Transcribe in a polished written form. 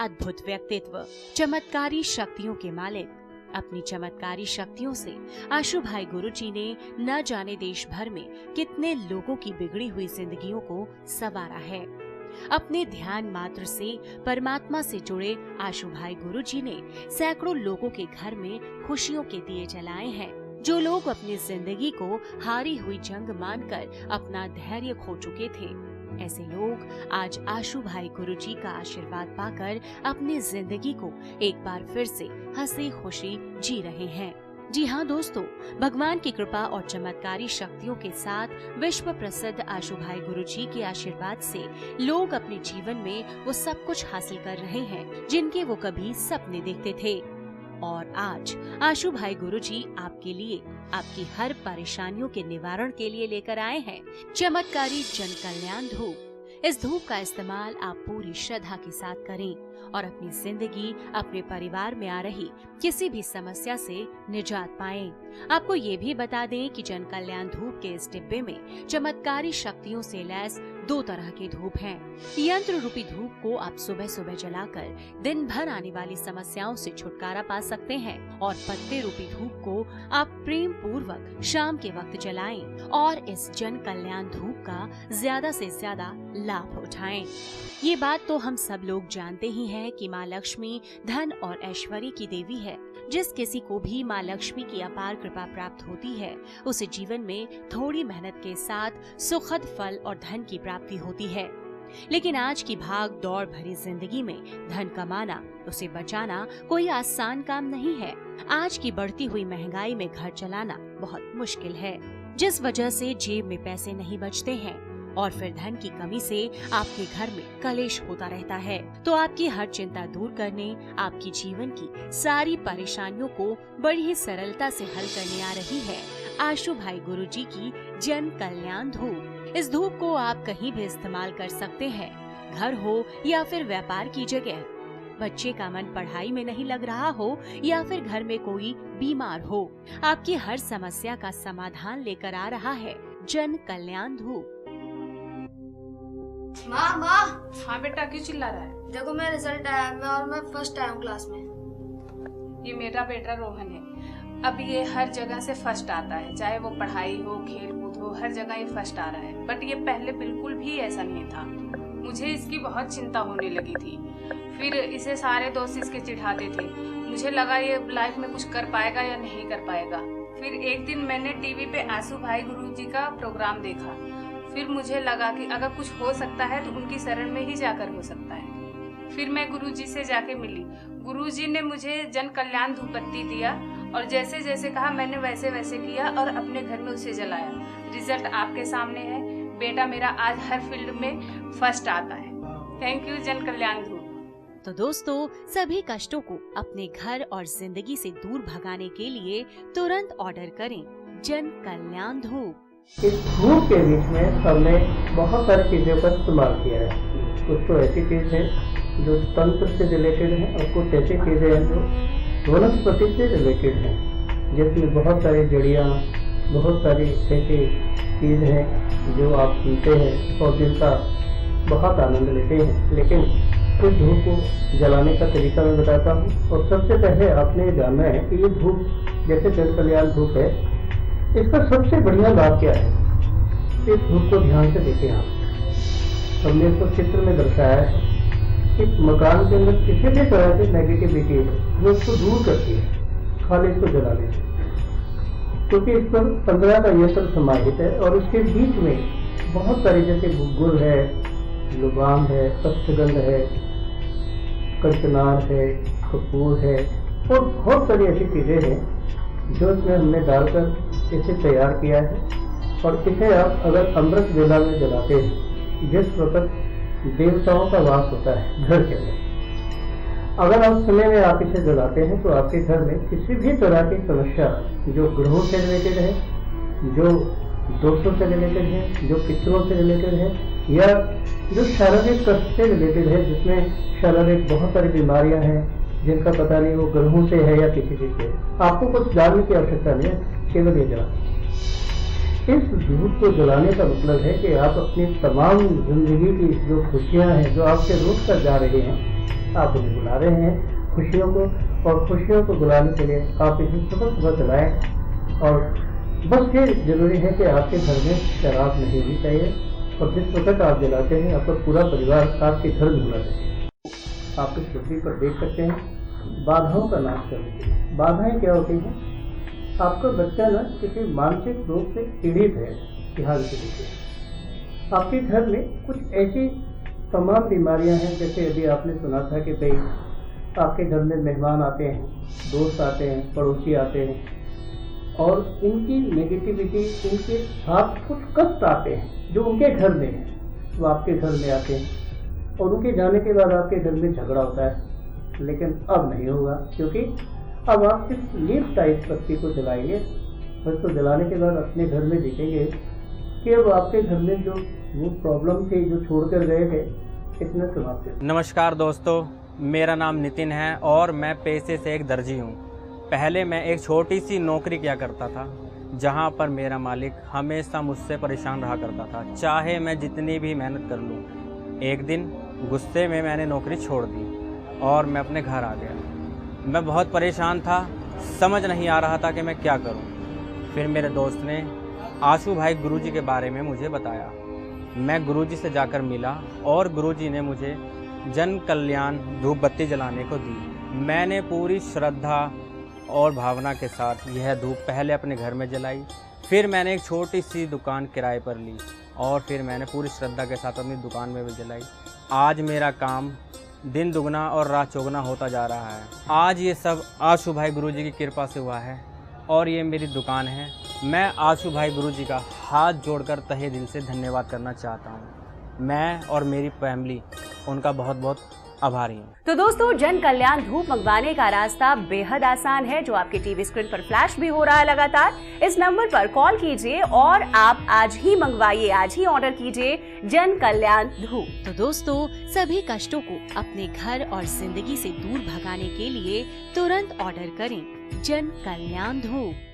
अद्भुत व्यक्तित्व, चमत्कारी शक्तियों के मालिक। अपनी चमत्कारी शक्तियों से आशु भाई गुरुजी ने न जाने देश भर में कितने लोगों की बिगड़ी हुई जिंदगियों को संवारा है। अपने ध्यान मात्र से परमात्मा से जुड़े आशु भाई गुरुजी ने सैकड़ों लोगों के घर में खुशियों के दिए जलाए हैं। जो लोग अपनी जिंदगी को हारी हुई जंग मानकर अपना धैर्य खो चुके थे, ऐसे लोग आज आशु भाई गुरुजी का आशीर्वाद पाकर अपनी जिंदगी को एक बार फिर से हंसी खुशी जी रहे हैं। जी हाँ दोस्तों, भगवान की कृपा और चमत्कारी शक्तियों के साथ विश्व प्रसिद्ध आशु भाई गुरुजी के आशीर्वाद से लोग अपने जीवन में वो सब कुछ हासिल कर रहे हैं जिनके वो कभी सपने देखते थे। और आज आशु भाई गुरुजी आपके लिए आपकी हर परेशानियों के निवारण के लिए लेकर आए हैं चमत्कारी जन कल्याण धूप। इस धूप का इस्तेमाल आप पूरी श्रद्धा के साथ करें और अपनी जिंदगी, अपने परिवार में आ रही किसी भी समस्या से निजात पाएं। आपको ये भी बता दें कि जन कल्याण धूप के इस डिब्बे में चमत्कारी शक्तियों से लैस 2 तरह के धूप हैं। यंत्र रूपी धूप को आप सुबह सुबह जलाकर दिन भर आने वाली समस्याओं से छुटकारा पा सकते हैं और पत्ते रूपी धूप को आप प्रेम पूर्वक शाम के वक्त जलाएं और इस जन कल्याण धूप का ज्यादा से ज्यादा लाभ उठाएं। ये बात तो हम सब लोग जानते ही हैं कि माँ लक्ष्मी धन और ऐश्वर्य की देवी है। जिस किसी को भी माँ लक्ष्मी की अपार कृपा प्राप्त होती है, उसे जीवन में थोड़ी मेहनत के साथ सुखद फल और धन की प्राप्ति होती है। लेकिन आज की भाग दौड़ भरी जिंदगी में धन कमाना, उसे बचाना कोई आसान काम नहीं है। आज की बढ़ती हुई महंगाई में घर चलाना बहुत मुश्किल है, जिस वजह से जेब में पैसे नहीं बचते हैं और फिर धन की कमी से आपके घर में कलेश होता रहता है। तो आपकी हर चिंता दूर करने, आपकी जीवन की सारी परेशानियों को बड़ी ही सरलता से हल करने आ रही है आशु भाई गुरुजी की जन कल्याण धूप। इस धूप को आप कहीं भी इस्तेमाल कर सकते हैं, घर हो या फिर व्यापार की जगह। बच्चे का मन पढ़ाई में नहीं लग रहा हो या फिर घर में कोई बीमार हो, आपकी हर समस्या का समाधान लेकर आ रहा है जन कल्याण धूप। माँ माँ। हाँ बेटा, क्यों चिल्ला रहा है? देखो मेरा रिजल्ट आया और मैं फर्स्ट आया हूँ क्लास में। ये मेरा बेटा रोहन है। अब ये हर जगह से फर्स्ट आता है, चाहे वो पढ़ाई हो, खेल कूद हो, हर जगह ये फर्स्ट आ रहा है। बट ये पहले बिल्कुल भी ऐसा नहीं था। मुझे इसकी बहुत चिंता होने लगी थी। फिर इसे सारे दोस्त इसके चिढ़ाते थे। मुझे लगा ये लाइफ में कुछ कर पाएगा या नहीं कर पाएगा। फिर एक दिन मैंने टीवी पे आशु भाई गुरुजी का प्रोग्राम देखा। फिर मुझे लगा कि अगर कुछ हो सकता है तो उनकी शरण में ही जाकर हो सकता है। फिर मैं गुरुजी से जाके मिली। गुरुजी ने मुझे जन कल्याण धूपबत्ती दिया और जैसे जैसे कहा मैंने वैसे वैसे किया और अपने घर में उसे जलाया। रिजल्ट आपके सामने है। बेटा मेरा आज हर फील्ड में फर्स्ट आता है। थैंक यू जन कल्याण धूप। तो दोस्तों, सभी कष्टों को अपने घर और जिंदगी से दूर भगाने के लिए तुरंत ऑर्डर करें जन कल्याण धूप। इस धूप के बीच में हमने बहुत सारी चीज़ों का इस्तेमाल किया है। कुछ तो ऐसी चीज़ है जो तंत्र से रिलेटेड है और कुछ ऐसी चीज़ें हैं जो वनस्पति से रिलेटेड हैं, जिसमें बहुत सारी जड़ियाँ, बहुत सारी ऐसी चीज़ हैं जो आप सुनते हैं और जिनका बहुत आनंद लेते हैं। लेकिन इस धूप को जलाने का तरीका मैं बताता हूँ। और सबसे पहले आपने ये जानना है कि ये धूप जैसे जन कल्याण धूप है, इसका सबसे बढ़िया लाभ क्या है। इस धूप को ध्यान से देखें आप। हमने इसको चित्र में दर्शाया है कि मकान के अंदर किसी भी तरह की नेगेटिविटी है जो उसको दूर करती है खाली इसको जलाने से, क्योंकि इस पर 15 का यंत्र समाहित है और उसके बीच में बहुत सारी जैसे गुग्गुल है, लुबान है, अष्टगंध है, कंचनार है, कपूर है और बहुत सारी ऐसी चीज़ें हैं जो इसमें हमने डालकर इसे तैयार किया है। और इसे आप अगर अमृत वेला में जलाते हैं, जिस वक्त देवताओं का वास होता है घर के अंदर, अगर आप समय में आप इसे जलाते हैं तो आपके घर में किसी भी तरह की समस्या जो ग्रहों से रिलेटेड है, जो दोषों से रिलेटेड है, जो पितरों से रिलेटेड है या जो शारीरिक कष्ट से रिलेटेड है, जिसमें शारीरिक बहुत सारी बीमारियां हैं जिनका पता नहीं वो ग्रहों से है या किसी चीज से, आपको कुछ जानने की आवश्यकता नहीं है, केवल ये जला। इस धूप को जलाने का मतलब है कि आप अपनी तमाम जिंदगी की जो खुशियां हैं जो आपसे रूठ कर जा रही हैं, आप उन्हें बुला रहे हैं खुशियों को, और खुशियों को बुलाने के लिए आप इसे सुबह सुबह जलाएं। और बस ये जरूरी है कि आपके घर में शराब नहीं होनी चाहिए, और जिस वक्त आप जलाते हैं आपका पूरा परिवार आपके घर में होना चाहिए। आप इस पृथ्वी पर देख सकते हैं बाधाओं का नाश करने के लिए। बाधाएं क्या होती हैं? आपका बच्चा ना किसी मानसिक रूप से पीड़ित है, ध्यान से देखिए। आपके घर में कुछ ऐसी तमाम बीमारियां हैं, जैसे अभी आपने सुना था कि भाई आपके घर में मेहमान आते हैं, दोस्त आते हैं, पड़ोसी आते हैं, और इनकी नेगेटिविटी, इनके साथ कुछ कष्ट आते हैं जो उनके घर में है, वो आपके घर में आते हैं, और उनके जाने के बाद आपके घर में झगड़ा होता है। लेकिन अब नहीं होगा, क्योंकि अब आप सिर्फ लीफ टाइप पत्ती को जलाएंगे, बस तो जलाने के बाद अपने घर में देखेंगे कि अब आपके घर में जो वो प्रॉब्लम थी जो छोड़कर गए थे, इतने समाप्त है। नमस्कार दोस्तों, मेरा नाम नितिन है और मैं पेशे से एक दर्जी हूँ। पहले मैं एक छोटी सी नौकरी किया करता था, जहाँ पर मेरा मालिक हमेशा मुझसे परेशान रहा करता था, चाहे मैं जितनी भी मेहनत कर लूँ। एक दिन गुस्से में मैंने नौकरी छोड़ दी और मैं अपने घर आ गया। मैं बहुत परेशान था, समझ नहीं आ रहा था कि मैं क्या करूं। फिर मेरे दोस्त ने आशु भाई गुरुजी के बारे में मुझे बताया। मैं गुरुजी से जाकर मिला और गुरुजी ने मुझे जन कल्याण धूप बत्ती जलाने को दी। मैंने पूरी श्रद्धा और भावना के साथ यह धूप पहले अपने घर में जलाई, फिर मैंने एक छोटी सी दुकान किराए पर ली और फिर मैंने पूरी श्रद्धा के साथ अपनी दुकान में भी जलाई। आज मेरा काम दिन दुगना और रात चौगुना होता जा रहा है। आज ये सब आशु भाई गुरुजी की कृपा से हुआ है और ये मेरी दुकान है। मैं आशु भाई गुरुजी का हाथ जोड़कर तहे दिल से धन्यवाद करना चाहता हूँ। मैं और मेरी फैमिली उनका बहुत बहुत आभारी हूँ। तो दोस्तों, जन कल्याण धूप मंगवाने का रास्ता बेहद आसान है, जो आपके टीवी स्क्रीन पर फ्लैश भी हो रहा है लगातार। इस नंबर पर कॉल कीजिए और आप आज ही मंगवाइए, आज ही ऑर्डर कीजिए जन कल्याण धूप। तो दोस्तों, सभी कष्टों को अपने घर और जिंदगी से दूर भगाने के लिए तुरंत ऑर्डर करें जन कल्याण धूप।